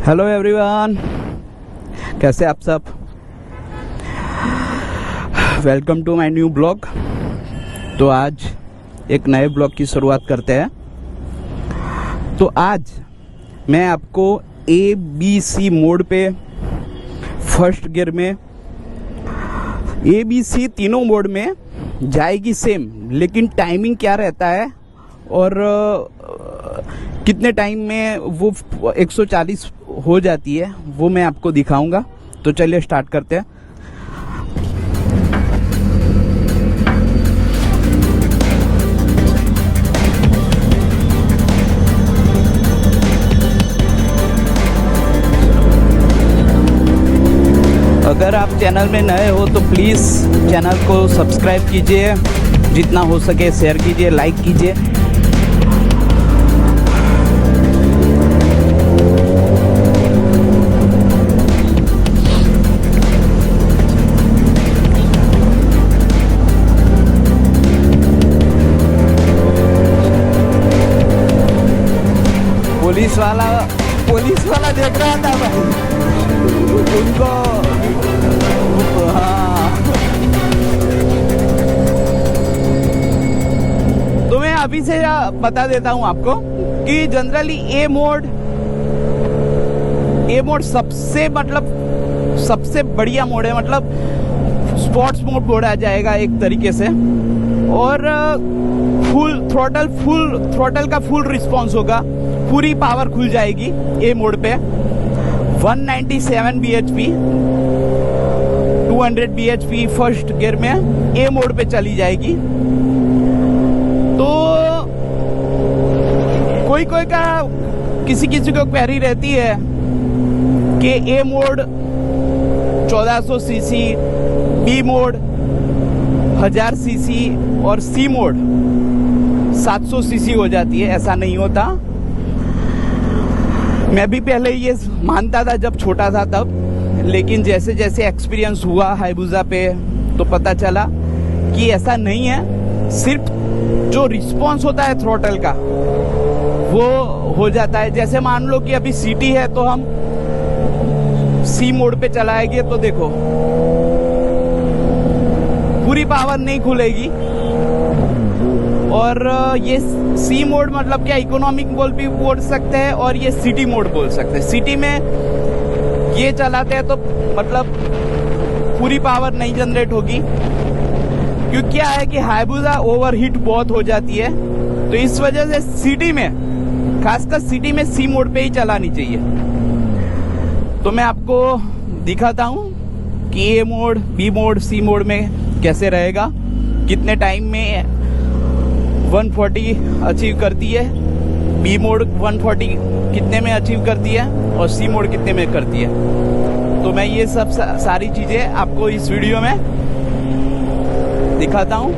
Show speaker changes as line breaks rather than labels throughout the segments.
Hello everyone, कैसे आप सब। Welcome to my new blog. तो आज एक नए ब्लॉग की शुरुआत करते हैं। तो आज मैं आपको ABC मोड पे फर्स्ट गियर में ABC तीनों मोड में जाएगी सेम, लेकिन टाइमिंग क्या रहता है और कितने टाइम में वो 140 हो जाती है वो मैं आपको दिखाऊंगा। तो चलिए स्टार्ट करते हैं। अगर आप चैनल में नए हो तो प्लीज़ चैनल को सब्सक्राइब कीजिए, जितना हो सके शेयर कीजिए, लाइक कीजिए। पुलिस वाला देख रहा था भाई उनको। हाँ, तो मैं अभी से बता देता हूं आपको कि जनरली ए मोड सबसे बढ़िया मोड है, मतलब स्पोर्ट्स मोड बोला जाएगा एक तरीके से। और फुल थ्रोटल का फुल रिस्पॉन्स होगा, पूरी पावर खुल जाएगी ए मोड पे। 197 bhp 200 bhp फर्स्ट गियर में ए मोड पे चली जाएगी। तो कोई का किसी को क्वेरी रहती है कि A mode 1400 CC, B mode 1000 CC और सी मोड 700 सीसी हो जाती है। ऐसा नहीं होता। मैं भी पहले ये मानता था जब छोटा था तब, लेकिन जैसे जैसे एक्सपीरियंस हुआ हायबुसा पे तो पता चला कि ऐसा नहीं है। सिर्फ जो रिस्पॉन्स होता है थ्रोटल का वो हो जाता है। जैसे मान लो कि अभी सिटी है तो हम सी मोड पे चलाएंगे तो देखो पूरी पावर नहीं खुलेगी। और ये सी मोड मतलब क्या, इकोनॉमिक मोड भी बोल सकते हैं और ये सिटी मोड बोल सकते हैं। सिटी में ये चलाते हैं तो मतलब पूरी पावर नहीं जनरेट होगी, क्योंकि क्या है कि हायबुसा ओवरहीट बहुत हो जाती है। तो इस वजह से सिटी में, खासकर सिटी में सी मोड पे ही चलानी चाहिए। तो मैं आपको दिखाता हूँ कि A mode, B mode, C mode में कैसे रहेगा, कितने टाइम में 140 अचीव करती है, बी मोड 140 कितने में अचीव करती है और सी मोड कितने में करती है। तो मैं ये सब सारी चीज़ें आपको इस वीडियो में दिखाता हूँ।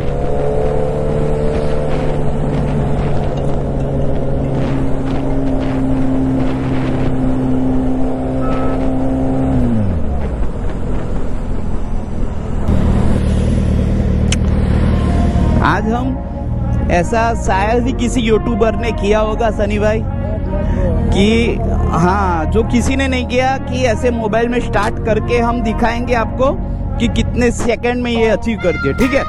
आज हम ऐसा शायद ही किसी यूट्यूबर ने किया होगा सनी भाई, कि हाँ, जो किसी ने नहीं किया कि ऐसे मोबाइल में स्टार्ट करके हम दिखाएंगे आपको कि कितने सेकंड में ये अचीव करती है। ठीक है,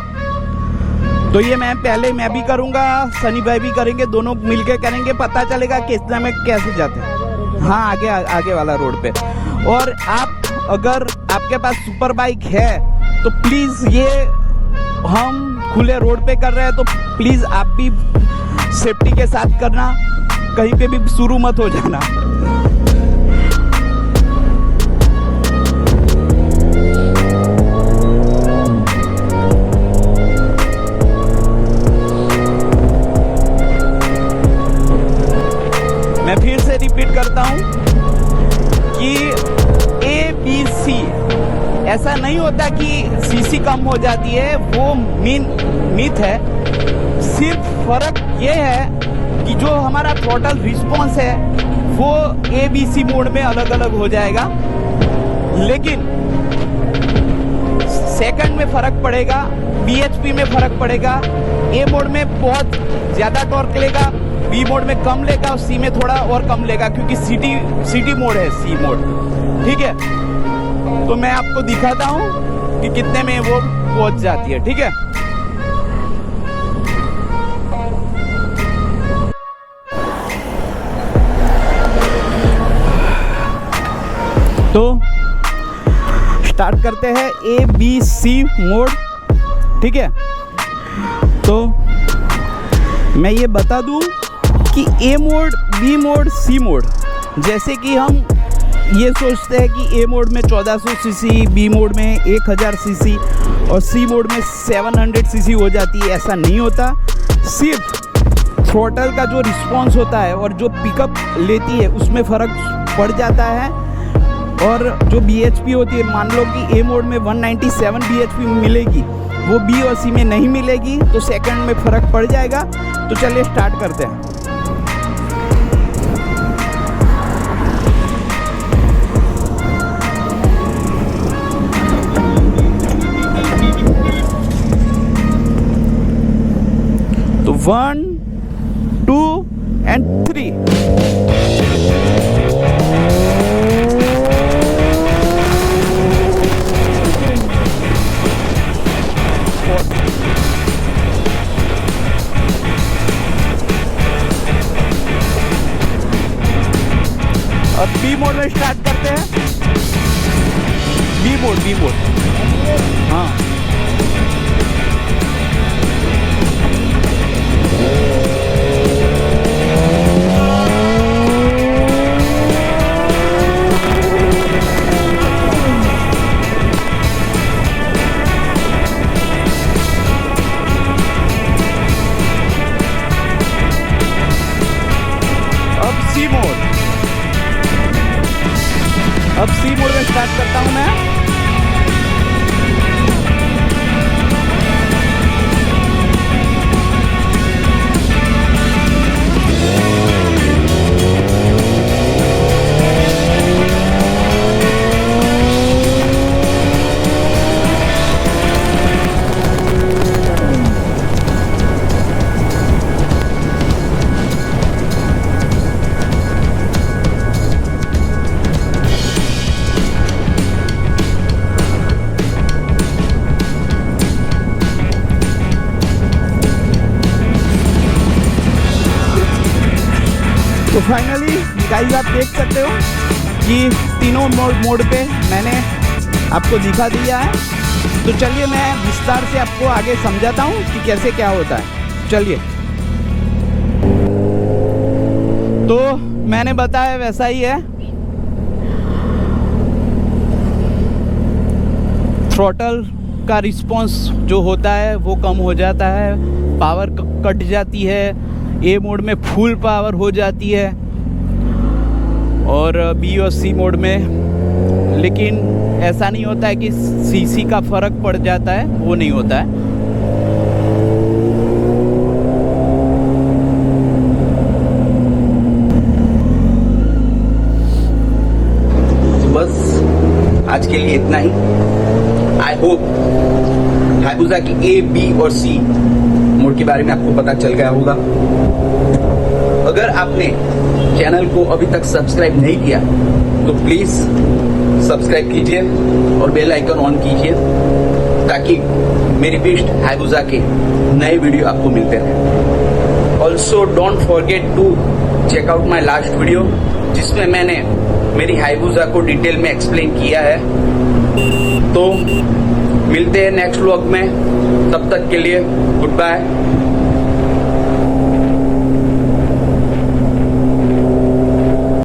तो ये मैं भी करूँगा, सनी भाई भी करेंगे, दोनों मिलके करेंगे, पता चलेगा कि इतना में कैसे जाते हैं। हाँ, आगे वाला रोड पे। और आप अगर आपके पास सुपर बाइक है तो प्लीज़, ये हम खुले रोड पे कर रहे हैं तो प्लीज आप भी सेफ्टी के साथ करना, कहीं पे भी शुरू मत हो जाना। मैं फिर से रिपीट करता हूं कि ABC ऐसा नहीं होता कि सीसी कम हो जाती है, वो मिथ है। सिर्फ फर्क ये है कि जो हमारा थ्रोटल रिस्पॉन्स है वो ABC मोड में अलग अलग हो जाएगा, लेकिन सेकंड में फर्क पड़ेगा, BHP में फर्क पड़ेगा। ए मोड में बहुत ज़्यादा टॉर्क लेगा, बी मोड में कम लेगा और सी में थोड़ा और कम लेगा, क्योंकि सिटी मोड है सी मोड। ठीक है, तो मैं आपको दिखाता हूँ कि कितने में वो पहुंच जाती है। ठीक है, तो स्टार्ट करते हैं ABC मोड। ठीक है, तो मैं ये बता दूं कि A mode, B mode, C mode, जैसे कि हम ये सोचते हैं कि A मोड में 1400 सीसी, B मोड में 1000 सीसी और C मोड में 700 सीसी हो जाती है, ऐसा नहीं होता। सिर्फ थ्रॉटल का जो रिस्पॉन्स होता है और जो पिकअप लेती है उसमें फ़र्क पड़ जाता है। और जो BHP होती है, मान लो कि A मोड में 197 BHP मिलेगी, वो B और C में नहीं मिलेगी, तो सेकंड में फ़र्क पड़ जाएगा। तो चलिए स्टार्ट करते हैं। तो 1 2 and 3। अब बी मोड में स्टार्ट करते हैं। बी मोड हाँ, अब सी मोड में स्टार्ट करता हूं मैं। तो फाइनली गाइस आप देख सकते हो कि तीनों मोड पे मैंने आपको दिखा दिया है। तो चलिए मैं विस्तार से आपको आगे समझाता हूँ कि कैसे क्या होता है। चलिए, तो मैंने बताया वैसा ही है। थ्रॉटल का रिस्पॉन्स जो होता है वो कम हो जाता है, पावर कट जाती है। ए मोड में फुल पावर हो जाती है और बी और सी मोड में, लेकिन ऐसा नहीं होता है कि सीसी का फ़र्क पड़ जाता है, वो नहीं होता है।
तो बस आज के लिए इतना ही। आई होप हायबुसा की ए, बी और सी मोड के बारे में आपको पता चल गया होगा। अगर आपने चैनल को अभी तक सब्सक्राइब नहीं किया तो प्लीज सब्सक्राइब कीजिए और बेल आइकन ऑन कीजिए ताकि मेरी बेस्ट हायबुसा के नए वीडियो आपको मिलते रहें। Also don't forget to check out my last video जिसमें मैंने मेरी हायबुसा को डिटेल में एक्सप्लेन किया है। तो मिलते हैं नेक्स्ट व्लॉग में, तब तक के लिए गुड बाय।